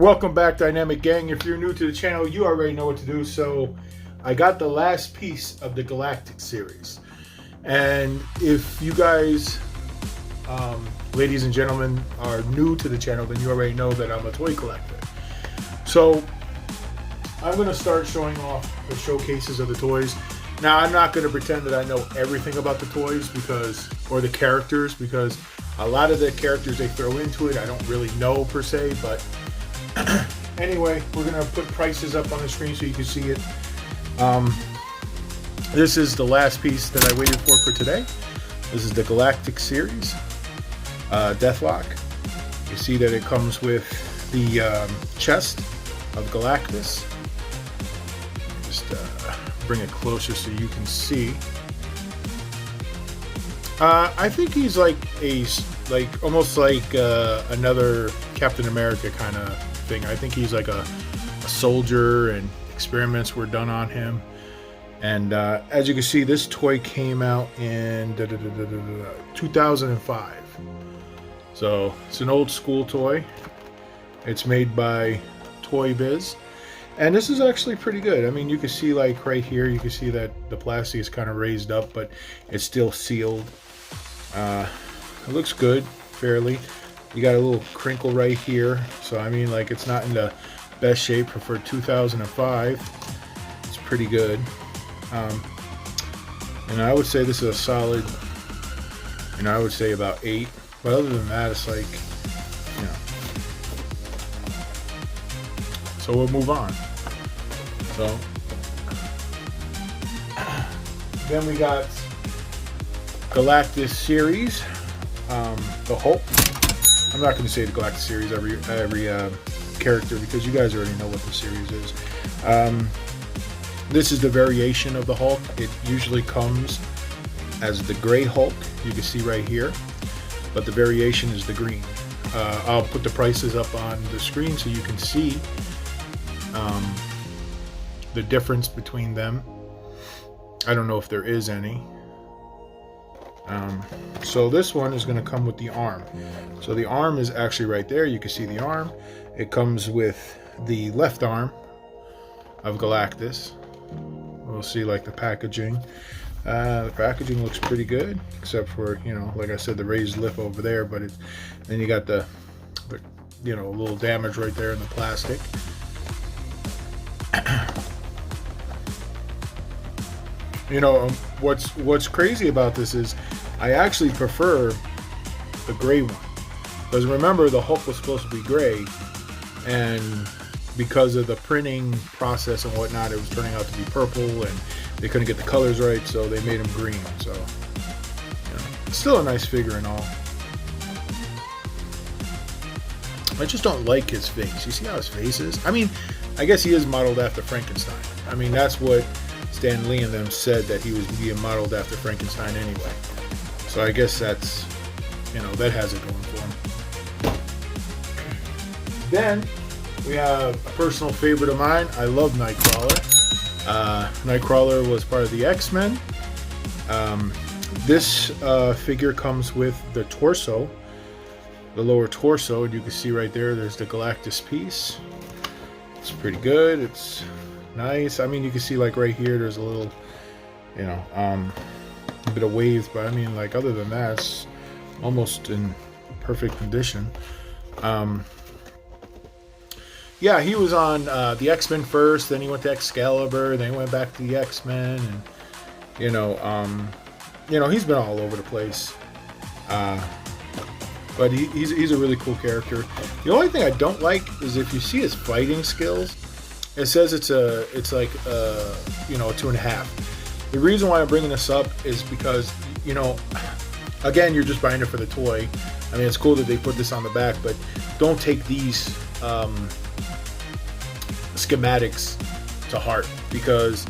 Welcome back, Dynamic Gang. If you're new to the channel, you already know what to do. So I got the last piece of the Galactus series. And if you guys, ladies and gentlemen, are new to the channel, then you already know that I'm a toy collector. So I'm going to start showing off the showcases of the toys. Now, I'm not going to pretend that I know everything about the toys or the characters, because a lot of the characters they throw into it I don't really know per se, but anyway, we're going to put prices up on the screen so you can see it. This is the last piece that I waited for today. This is the Galactic series, Deathlock. You see that it comes with the chest of Galactus. Just bring it closer so you can see. I think he's almost like another Captain America kind of thing. I think he's like a soldier, and experiments were done on him. And as you can see, this toy came out in 2005. So it's an old school toy. It's made by Toy Biz. And this is actually pretty good. I mean, you can see like right here, you can see that the plastic is kind of raised up, but it's still sealed. It looks good, fairly. You got a little crinkle right here. So, I mean, like, it's not in the best shape for 2005. It's pretty good. And I would say this is a solid, I would say about 8. But other than that, it's like, So we'll move on. So then we got Galactus series, the Hulk. I'm not going to say the Galactus series every character, because you guys already know what the series is. This is the variation of the Hulk. It usually comes as the gray Hulk, you can see right here, but the variation is the green. I'll put the prices up on the screen so you can see the difference between them. I don't know if there is any. So this one is going to come with the arm. So the arm is actually right there. You can see the arm. It comes with the left arm of Galactus. We'll see like the packaging. The packaging looks pretty good, except for, like I said, the raised lip over there. But then you got the a little damage right there in the plastic. What's crazy about this is I actually prefer the gray one, because remember, the Hulk was supposed to be gray, and because of the printing process and whatnot, it was turning out to be purple, and they couldn't get the colors right, so they made him green. So it's still a nice figure and all. I just don't like his face. You see how his face is? I mean, I guess he is modeled after Frankenstein. I mean, that's what Stan Lee and them said, that he was being modeled after Frankenstein anyway. So I guess that's, that has it going for him. Then we have a personal favorite of mine. I love Nightcrawler. Nightcrawler was part of the X-Men. This figure comes with the torso, the lower torso, and you can see right there, there's the Galactus piece. It's pretty good. It's nice. I mean, you can see like right here, there's a little, a bit of waves, but I mean, like, other than that, it's almost in perfect condition. Yeah, he was on the X-Men first, then he went to Excalibur, then he went back to the X-Men, and he's been all over the place. But he's a really cool character. The only thing I don't like is if you see his fighting skills, it says it's like a 2.5. The reason why I'm bringing this up is because, again, you're just buying it for the toy. I mean, it's cool that they put this on the back, but don't take these schematics to heart, because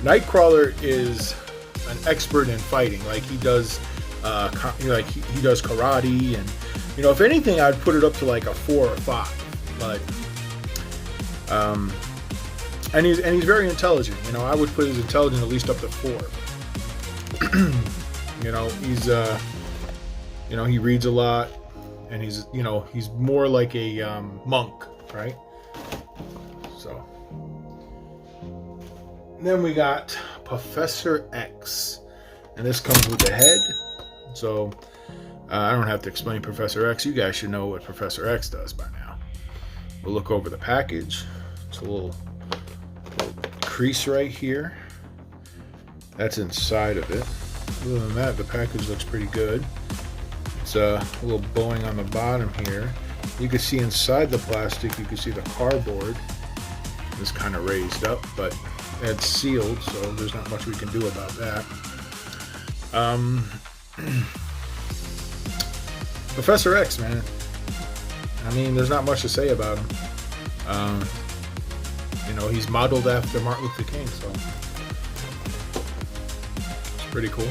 Nightcrawler is an expert in fighting. Like, he does he does karate, and if anything, I'd put it up to like a 4 or 5. But and he's very intelligent. I would put his intelligence at least up to 4. He reads a lot, and he's more like a monk, right? So then we got Professor X, and this comes with the head. So I don't have to explain Professor X. You guys should know what Professor X does by now. We'll look over the package. It's a little crease right here. That's inside of it. Other than that, the package looks pretty good. It's a little bowing on the bottom here. You can see inside the plastic, you can see the cardboard is kind of raised up, but it's sealed, so there's not much we can do about that. Professor X, man. I mean, there's not much to say about him. You know, he's modeled after Martin Luther King, so it's pretty cool.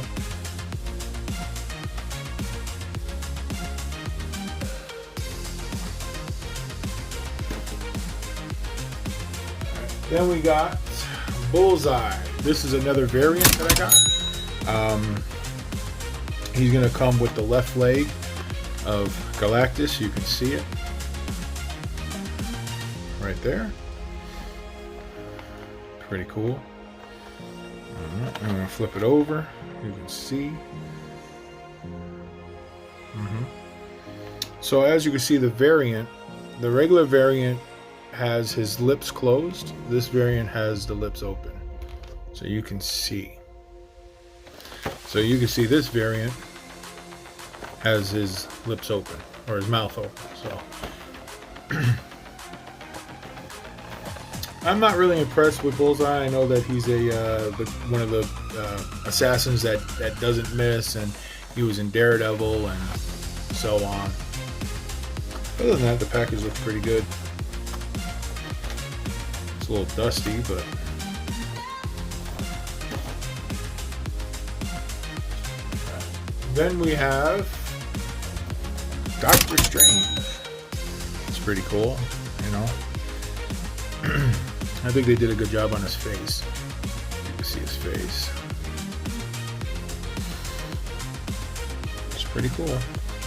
Then we got Bullseye. This is another variant that I got. He's going to come with the left leg of Galactus. You can see it right there. Pretty cool. I'm going to flip it over. You can see. So as you can see, the regular variant has his lips closed. This variant has the lips open. So you can see. So you can see this variant has his lips open, or his mouth open. So I'm not really impressed with Bullseye. I know that he's one of the assassins that doesn't miss, and he was in Daredevil and so on. Other than that, the package looks pretty good. It's a little dusty, but then we have Doctor Strange. It's pretty cool, you know. I think they did a good job on his face. You can see his face. It's pretty cool.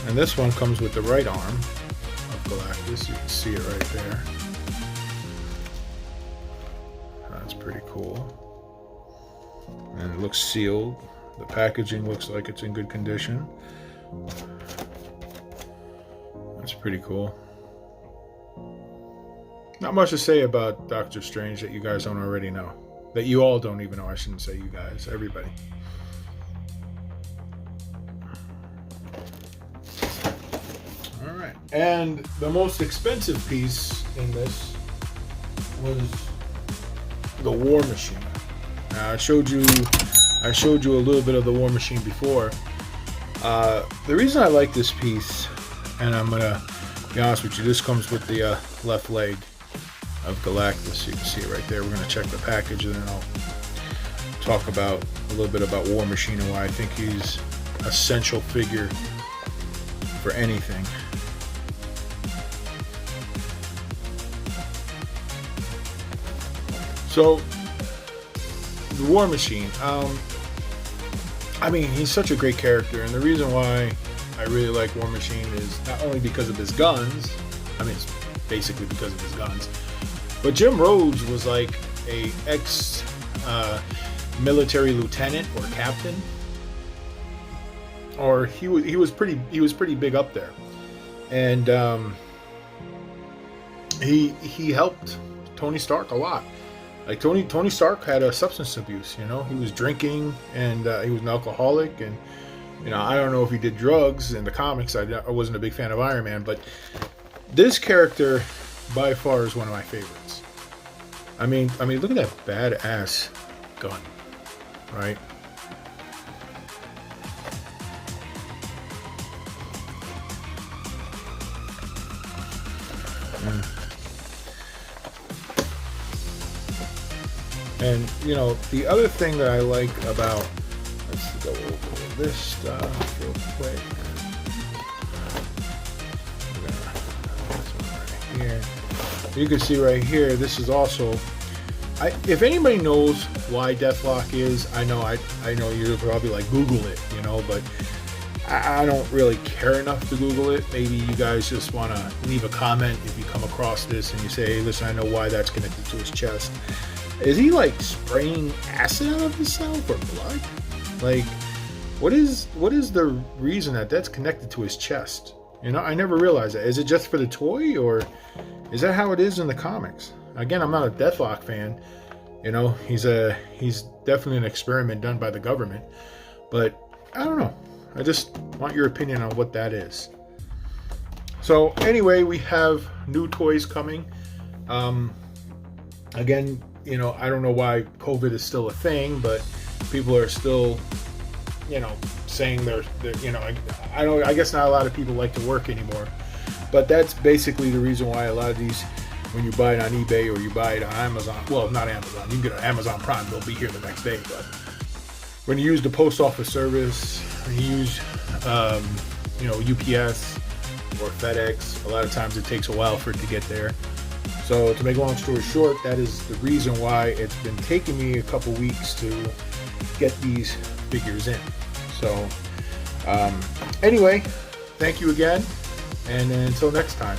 And this one comes with the right arm of Galactus. You can see it right there. That's pretty cool. And it looks sealed. The packaging looks like it's in good condition. That's pretty cool. Not much to say about Doctor Strange that you guys don't already know. That you all don't even know. I shouldn't say you guys. Everybody. Alright. And the most expensive piece in this was the War Machine. Now, I showed you a little bit of the War Machine before. The reason I like this piece, and I'm gonna be honest with you, this comes with the left leg of Galactus. You can see it right there. We're gonna check the package, and then I'll talk about a little bit about War Machine and why I think he's an essential figure for anything. So, the War Machine. I mean, he's such a great character, and the reason why I really like War Machine is not only because of his guns. I mean, it's basically because of his guns. But Jim Rhodes was like a ex-military lieutenant or captain, or he was pretty big up there, and he helped Tony Stark a lot. Like Tony Stark had a substance abuse, you know. He was drinking, and he was an alcoholic, and you know, I don't know if he did drugs in the comics. I wasn't a big fan of Iron Man, but this character by far is one of my favorites. I mean, look at that badass gun, right? And you know, the other thing that I like about, let's go over this stuff real quick. This one right here. You can see right here, this is also, if anybody knows why Deathlock is, I know you're probably like Google it, you know, but I don't really care enough to Google it. Maybe you guys just want to leave a comment if you come across this and you say, hey, listen, I know why that's connected to his chest. Is he like spraying acid out of himself or blood? Like, what is the reason that that's connected to his chest? You know, I never realized that. Is it just for the toy, or is that how it is in the comics? Again, I'm not a Deathlock fan. You know, he's definitely an experiment done by the government. But I don't know. I just want your opinion on what that is. So anyway, we have new toys coming. Again, you know, I don't know why COVID is still a thing, but people are still, you know, saying they're you know, I guess not a lot of people like to work anymore. But that's basically the reason why a lot of these, when you buy it on eBay or you buy it on Amazon, well, not Amazon, you can get it on Amazon Prime, they'll be here the next day. But when you use the post office service, when you use, you know, UPS or FedEx, a lot of times it takes a while for it to get there. So to make a long story short, that is the reason why it's been taking me a couple weeks to get these figures in. So anyway, thank you again, and until next time.